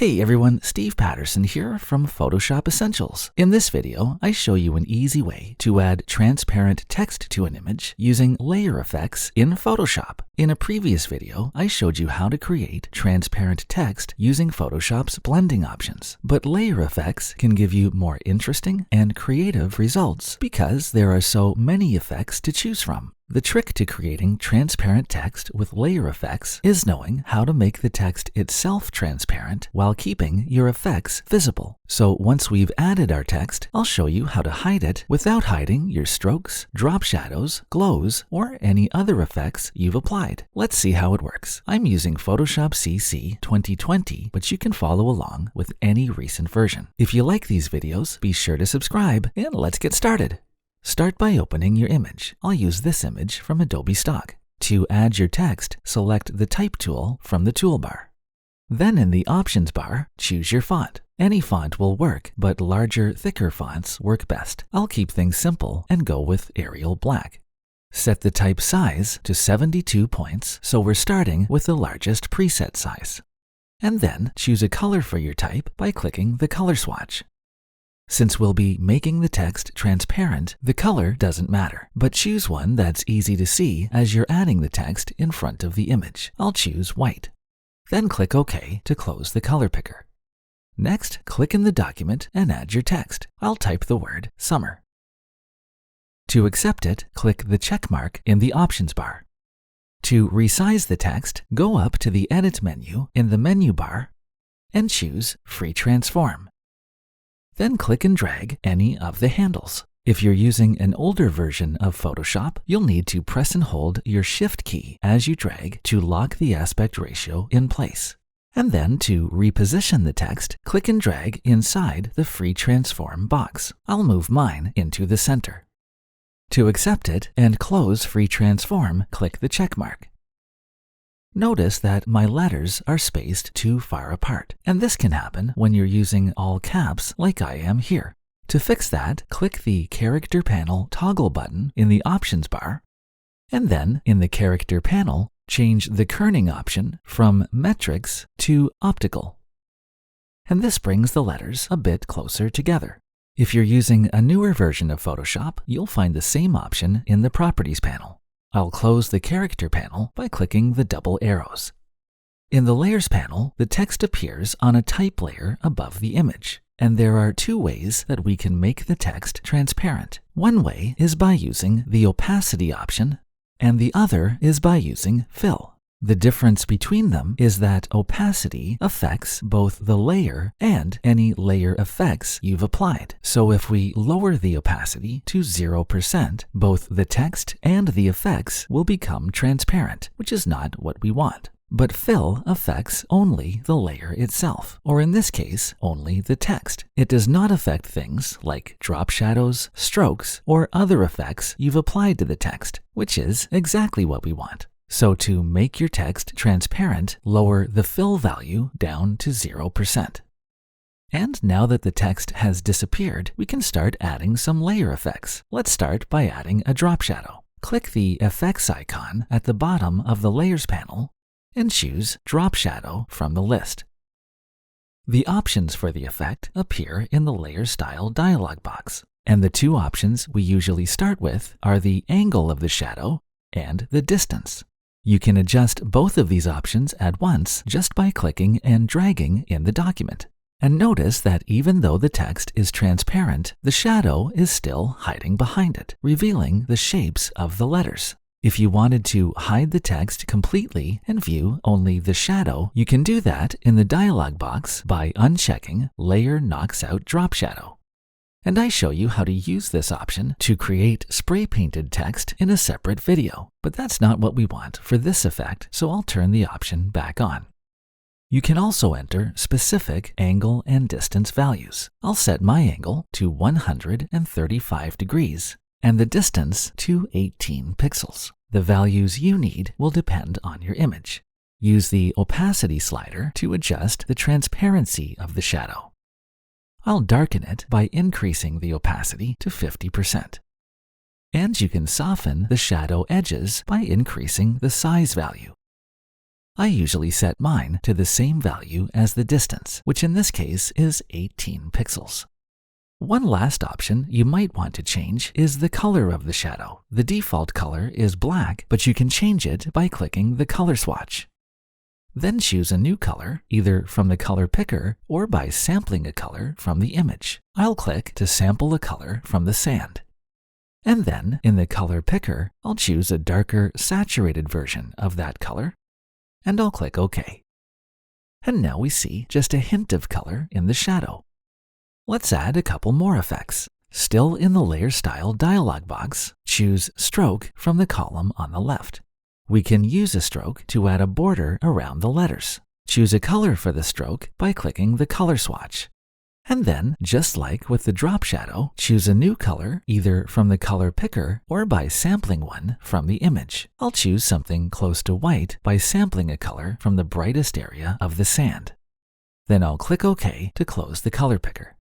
Hey everyone, Steve Patterson here from Photoshop Essentials. In this video, I show you an easy way to add transparent text to an image using layer effects in Photoshop. In a previous video, I showed you how to create transparent text using Photoshop's blending options. But layer effects can give you more interesting and creative results because there are so many effects to choose from. The trick to creating transparent text with layer effects is knowing how to make the text itself transparent while keeping your effects visible. So once we've added our text, I'll show you how to hide it without hiding your strokes, drop shadows, glows, or any other effects you've applied. Let's see how it works. I'm using Photoshop CC 2020, but you can follow along with any recent version. If you like these videos, be sure to subscribe and let's get started. Start by opening your image. I'll use this image from Adobe Stock. To add your text, select the Type tool from the toolbar. Then in the Options bar, choose your font. Any font will work, but larger, thicker fonts work best. I'll keep things simple and go with Arial Black. Set the type size to 72 points, so we're starting with the largest preset size. And then choose a color for your type by clicking the color swatch. Since we'll be making the text transparent, the color doesn't matter, but choose one that's easy to see as you're adding the text in front of the image. I'll choose white. Then click OK to close the color picker. Next, click in the document and add your text. I'll type the word summer. To accept it, click the check mark in the Options bar. To resize the text, go up to the Edit menu in the menu bar and choose Free Transform. Then click and drag any of the handles. If you're using an older version of Photoshop, you'll need to press and hold your Shift key as you drag to lock the aspect ratio in place. And then to reposition the text, click and drag inside the Free Transform box. I'll move mine into the center. To accept it and close Free Transform, click the check mark. Notice that my letters are spaced too far apart, and this can happen when you're using all caps like I am here. To fix that, click the Character Panel toggle button in the Options bar, and then in the Character Panel, change the kerning option from Metrics to Optical. And this brings the letters a bit closer together. If you're using a newer version of Photoshop, you'll find the same option in the Properties panel. I'll close the Character panel by clicking the double arrows. In the Layers panel, the text appears on a type layer above the image, and there are two ways that we can make the text transparent. One way is by using the Opacity option, and the other is by using Fill. The difference between them is that opacity affects both the layer and any layer effects you've applied. So if we lower the opacity to 0%, both the text and the effects will become transparent, which is not what we want. But fill affects only the layer itself, or in this case, only the text. It does not affect things like drop shadows, strokes, or other effects you've applied to the text, which is exactly what we want. So to make your text transparent, lower the fill value down to 0%. And now that the text has disappeared, we can start adding some layer effects. Let's start by adding a drop shadow. Click the Effects icon at the bottom of the Layers panel and choose Drop Shadow from the list. The options for the effect appear in the Layer Style dialog box, and the two options we usually start with are the angle of the shadow and the distance. You can adjust both of these options at once just by clicking and dragging in the document. And notice that even though the text is transparent, the shadow is still hiding behind it, revealing the shapes of the letters. If you wanted to hide the text completely and view only the shadow, you can do that in the dialog box by unchecking Layer Knocks Out Drop Shadow. And I show you how to use this option to create spray-painted text in a separate video. But that's not what we want for this effect, so I'll turn the option back on. You can also enter specific angle and distance values. I'll set my angle to 135 degrees and the distance to 18 pixels. The values you need will depend on your image. Use the opacity slider to adjust the transparency of the shadow. I'll darken it by increasing the opacity to 50%. And you can soften the shadow edges by increasing the size value. I usually set mine to the same value as the distance, which in this case is 18 pixels. One last option you might want to change is the color of the shadow. The default color is black, but you can change it by clicking the color swatch. Then choose a new color, either from the color picker or by sampling a color from the image. I'll click to sample a color from the sand. And then, in the color picker, I'll choose a darker, saturated version of that color, and I'll click OK. And now we see just a hint of color in the shadow. Let's add a couple more effects. Still in the Layer Style dialog box, choose Stroke from the column on the left. We can use a stroke to add a border around the letters. Choose a color for the stroke by clicking the color swatch. And then, just like with the drop shadow, choose a new color either from the color picker or by sampling one from the image. I'll choose something close to white by sampling a color from the brightest area of the sand. Then I'll click OK to close the color picker.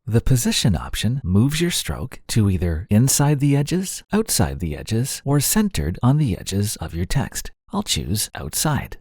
The position option moves your stroke to either inside the edges, outside the edges, or centered on the edges of your text. I'll choose outside.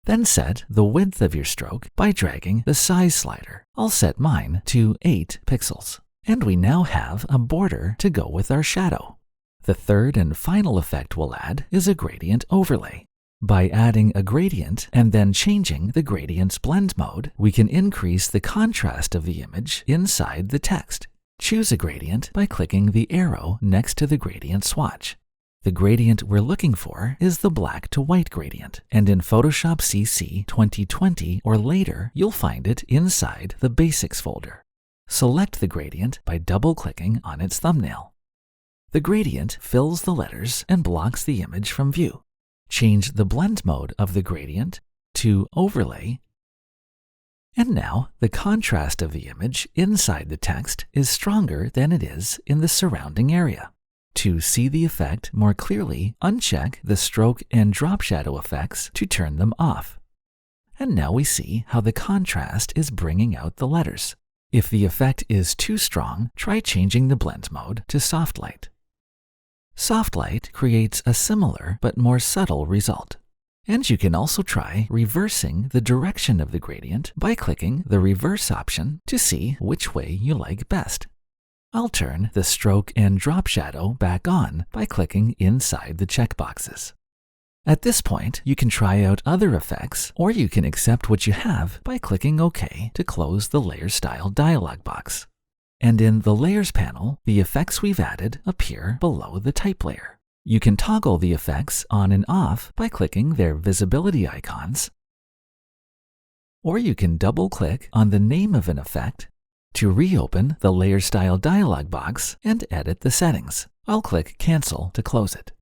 Then set the width of your stroke by dragging the size slider. I'll set mine to 8 pixels. And we now have a border to go with our shadow. The third and final effect we'll add is a gradient overlay. By adding a gradient and then changing the gradient's blend mode, we can increase the contrast of the image inside the text. Choose a gradient by clicking the arrow next to the gradient swatch. The gradient we're looking for is the black to white gradient, and in Photoshop CC 2020 or later, you'll find it inside the Basics folder. Select the gradient by double-clicking on its thumbnail. The gradient fills the letters and blocks the image from view. Change the blend mode of the gradient to overlay. And now the contrast of the image inside the text is stronger than it is in the surrounding area. To see the effect more clearly, uncheck the stroke and drop shadow effects to turn them off. And now we see how the contrast is bringing out the letters. If the effect is too strong, try changing the blend mode to soft light. Soft light creates a similar but more subtle result. And you can also try reversing the direction of the gradient by clicking the reverse option to see which way you like best. I'll turn the stroke and drop shadow back on by clicking inside the checkboxes. At this point, you can try out other effects, or you can accept what you have by clicking OK to close the Layer Style dialog box. And in the Layers panel, the effects we've added appear below the type layer. You can toggle the effects on and off by clicking their visibility icons, or you can double-click on the name of an effect to reopen the Layer Style dialog box and edit the settings. I'll click Cancel to close it.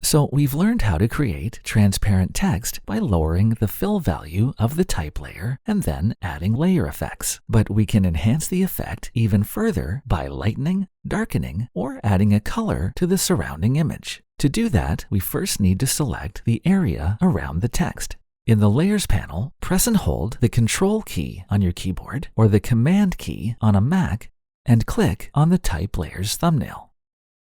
So we've learned how to create transparent text by lowering the fill value of the type layer and then adding layer effects. But we can enhance the effect even further by lightening, darkening, or adding a color to the surrounding image. To do that, we first need to select the area around the text. In the Layers panel, press and hold the Control key on your keyboard or the Command key on a Mac and click on the Type Layers thumbnail.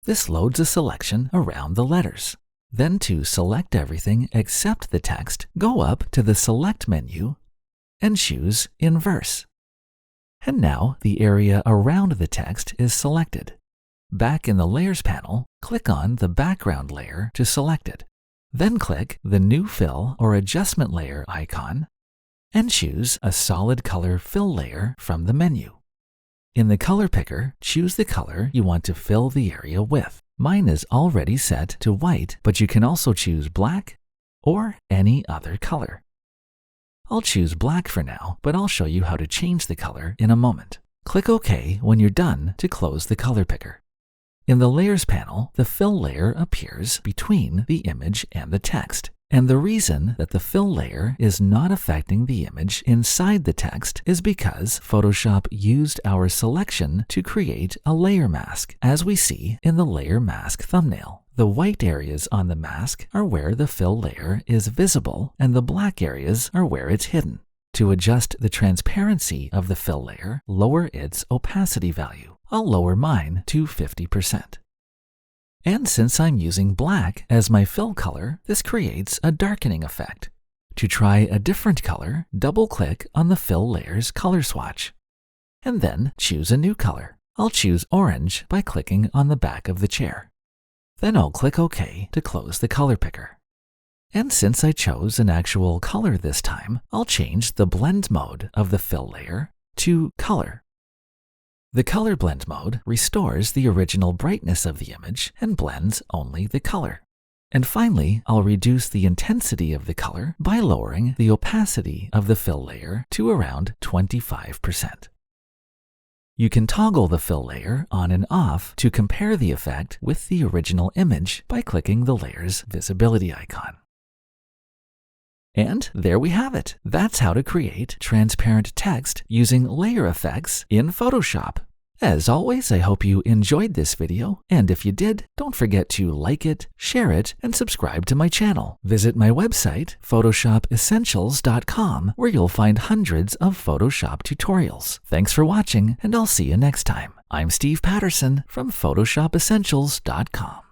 This loads a selection around the letters. Then to select everything except the text, go up to the Select menu and choose Inverse. And now the area around the text is selected. Back in the Layers panel, click on the background layer to select it. Then click the New Fill or Adjustment Layer icon and choose a solid color fill layer from the menu. In the color picker, choose the color you want to fill the area with. Mine is already set to white, but you can also choose black or any other color. I'll choose black for now, but I'll show you how to change the color in a moment. Click OK when you're done to close the color picker. In the Layers panel, the fill layer appears between the image and the text. And the reason that the fill layer is not affecting the image inside the text is because Photoshop used our selection to create a layer mask, as we see in the layer mask thumbnail. The white areas on the mask are where the fill layer is visible, and the black areas are where it's hidden. To adjust the transparency of the fill layer, lower its opacity value. I'll lower mine to 50%. And since I'm using black as my fill color, this creates a darkening effect. To try a different color, double-click on the fill layer's color swatch. And then choose a new color. I'll choose orange by clicking on the back of the chair. Then I'll click OK to close the color picker. And since I chose an actual color this time, I'll change the blend mode of the fill layer to color. The color blend mode restores the original brightness of the image and blends only the color. And finally, I'll reduce the intensity of the color by lowering the opacity of the fill layer to around 25%. You can toggle the fill layer on and off to compare the effect with the original image by clicking the layer's visibility icon. And there we have it. That's how to create transparent text using layer effects in Photoshop. As always, I hope you enjoyed this video, and if you did, don't forget to like it, share it, and subscribe to my channel. Visit my website, photoshopessentials.com, where you'll find hundreds of Photoshop tutorials. Thanks for watching, and I'll see you next time. I'm Steve Patterson from photoshopessentials.com.